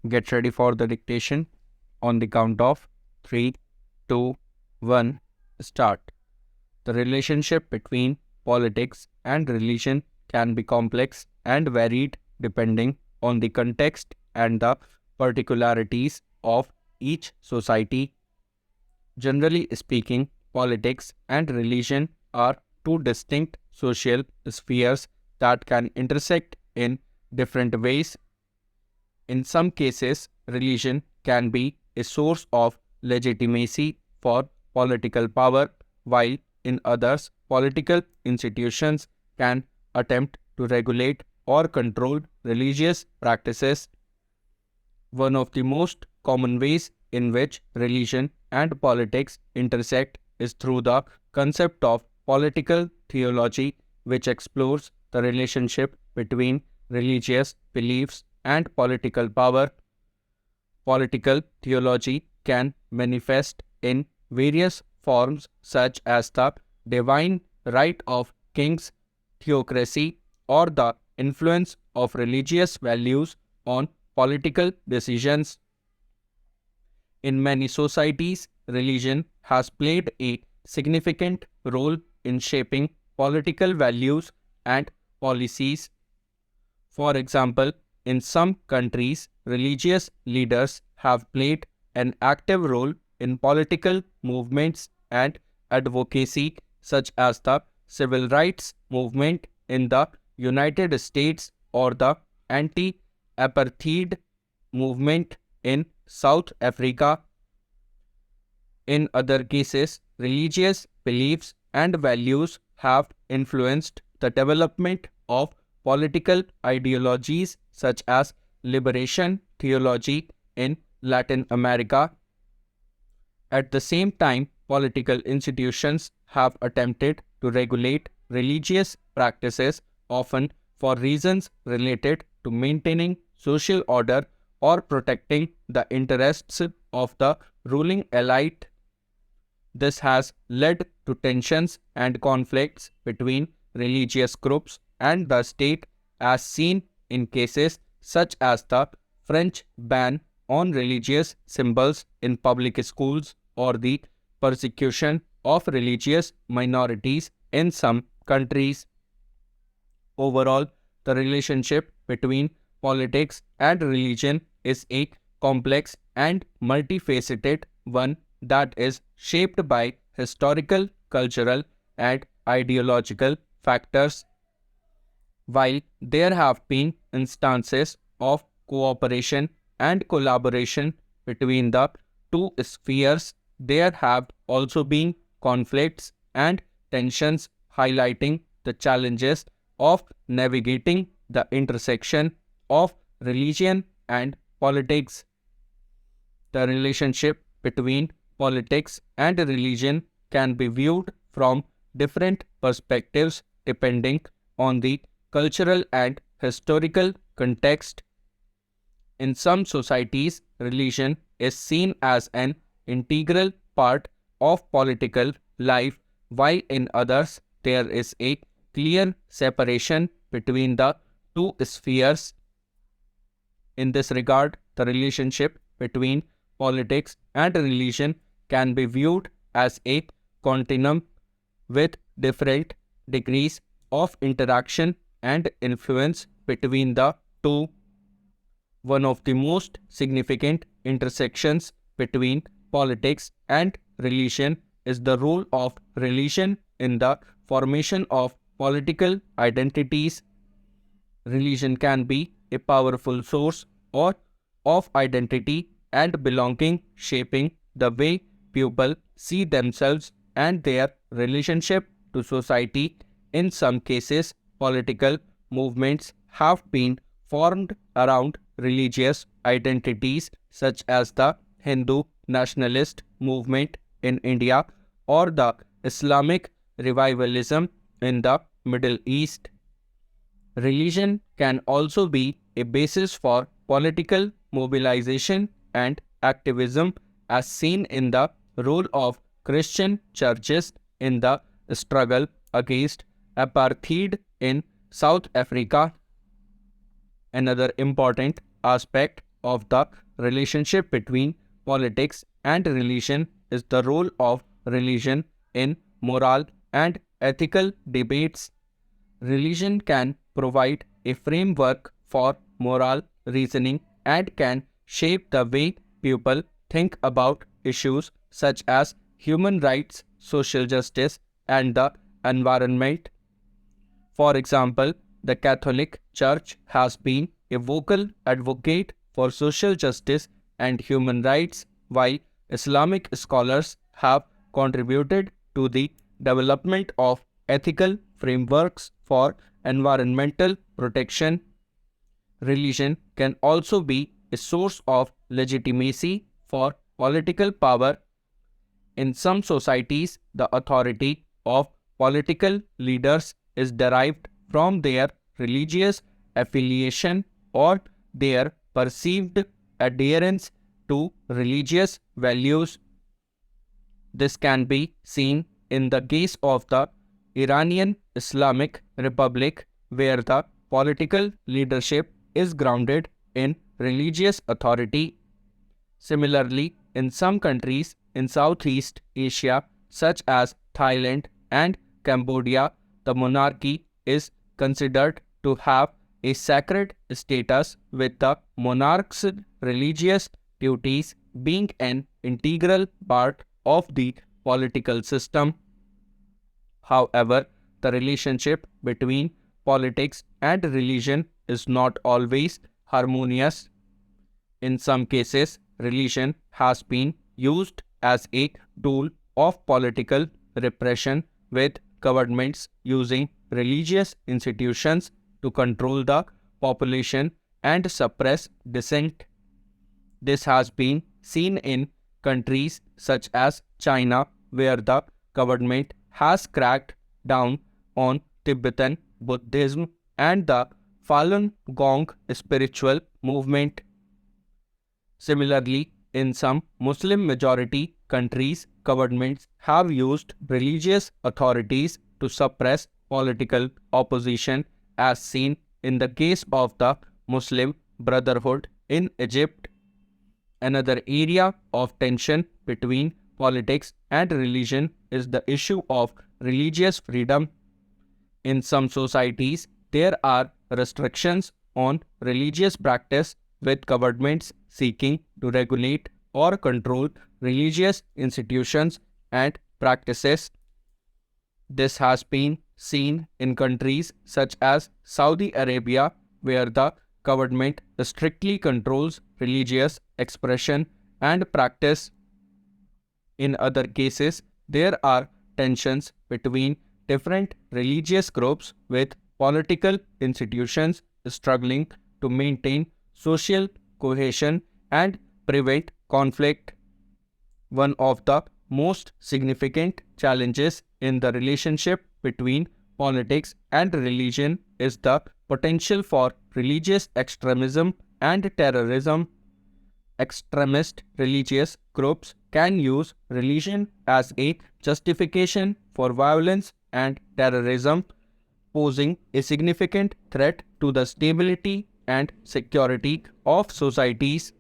Get ready for the dictation. On the count of 3, 2, 1, start. The relationship between politics and religion can be complex and varied depending on the context and the particularities of each society. Generally speaking, politics and religion are two distinct social spheres that can intersect in different ways. In some cases, religion can be a source of legitimacy for political power, while in others, political institutions can attempt to regulate or control religious practices. One of the most common ways in which religion and politics intersect is through the concept of political theology, which explores the relationship between religious beliefs and political power. Political theology can manifest in various forms, such as the divine right of kings, theocracy, or the influence of religious values on political decisions. In many societies, religion has played a significant role in shaping political values and policies. For example, in some countries, religious leaders have played an active role in political movements and advocacy, such as the civil rights movement in the United States or the anti apartheid movement in South Africa. In other cases, religious beliefs and values have influenced the development of political ideologies such as liberation theology in Latin America. At the same time, political institutions have attempted to regulate religious practices, often for reasons related to maintaining social order or protecting the interests of the ruling elite. This has led to tensions and conflicts between religious groups and the state, as seen in cases such as the French ban on religious symbols in public schools or the persecution of religious minorities in some countries. Overall, the relationship between politics and religion is a complex and multifaceted one that is shaped by historical, cultural, and ideological factors. While there have been instances of cooperation and collaboration between the two spheres, there have also been conflicts and tensions, highlighting the challenges of navigating the intersection of religion and politics. The relationship between politics and religion can be viewed from different perspectives depending on the cultural and historical context. In some societies, religion is seen as an integral part of political life, while in others, there is a clear separation between the two spheres. In this regard, the relationship between politics and religion can be viewed as a continuum with different degrees of interaction and influence between the two. One of the most significant intersections between politics and religion is the role of religion in the formation of political identities. Religion can be a powerful source or of identity and belonging, shaping the way people see themselves and their relationship to society. In some cases, political movements have been formed around religious identities, such as the Hindu nationalist movement in India or the Islamic revivalism in the Middle East. Religion can also be a basis for political mobilization and activism, as seen in the role of Christian churches in the struggle against apartheid in South Africa. Another important aspect of the relationship between politics and religion is the role of religion in moral and ethical debates. Religion can provide a framework for moral reasoning and can shape the way people think about issues such as human rights, social justice, and the environment. For example, the Catholic Church has been a vocal advocate for social justice and human rights, while Islamic scholars have contributed to the development of ethical frameworks for environmental protection. Religion can also be a source of legitimacy for political power. In some societies, the authority of political leaders is derived from their religious affiliation or their perceived adherence to religious values. This can be seen in the case of the Iranian Islamic Republic, where the political leadership is grounded in religious authority. Similarly, in some countries in Southeast Asia, such as Thailand and Cambodia, the monarchy is considered to have a sacred status, with the monarch's religious duties being an integral part of the political system. However, the relationship between politics and religion is not always harmonious. In some cases, religion has been used as a tool of political repression, with governments using religious institutions to control the population and suppress dissent. This has been seen in countries such as China, where the government has cracked down on Tibetan Buddhism and the Falun Gong spiritual movement. Similarly, in some Muslim-majority countries, governments have used religious authorities to suppress political opposition, as seen in the case of the Muslim Brotherhood in Egypt. Another area of tension between politics and religion is the issue of religious freedom. In some societies, there are restrictions on religious practice, with governments seeking to regulate or control religious institutions and practices. This has been seen in countries such as Saudi Arabia, where the government strictly controls religious expression and practice. In other cases, there are tensions between different religious groups, with political institutions struggling to maintain social cohesion and prevent conflict. One of the most significant challenges in the relationship between politics and religion is the potential for religious extremism and terrorism. Extremist religious groups can use religion as a justification for violence and terrorism, posing a significant threat to the stability and security of societies.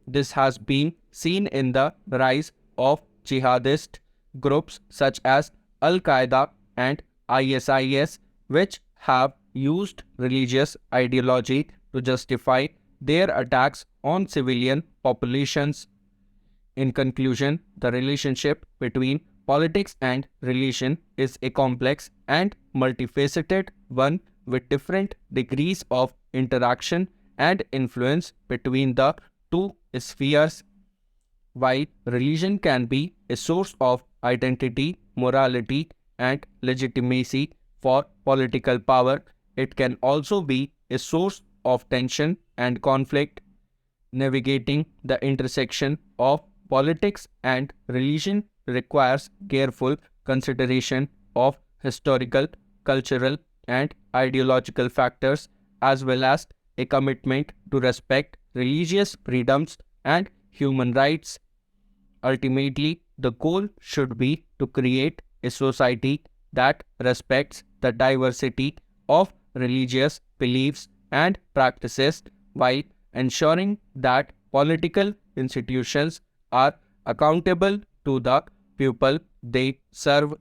This has been seen in the rise of jihadist groups such as Al Qaeda and ISIS, which have used religious ideology to justify their attacks on civilian populations. In conclusion, the relationship between politics and religion is a complex and multifaceted one, with different degrees of interaction and influence between the two spheres. While religion can be a source of identity, morality, and legitimacy for political power, it can also be a source of tension and conflict. Navigating the intersection of politics and religion requires careful consideration of historical, cultural, and ideological factors, as well as a commitment to respect religious freedoms and human rights. Ultimately, the goal should be to create a society that respects the diversity of religious beliefs and practices, while ensuring that political institutions are accountable to the people they serve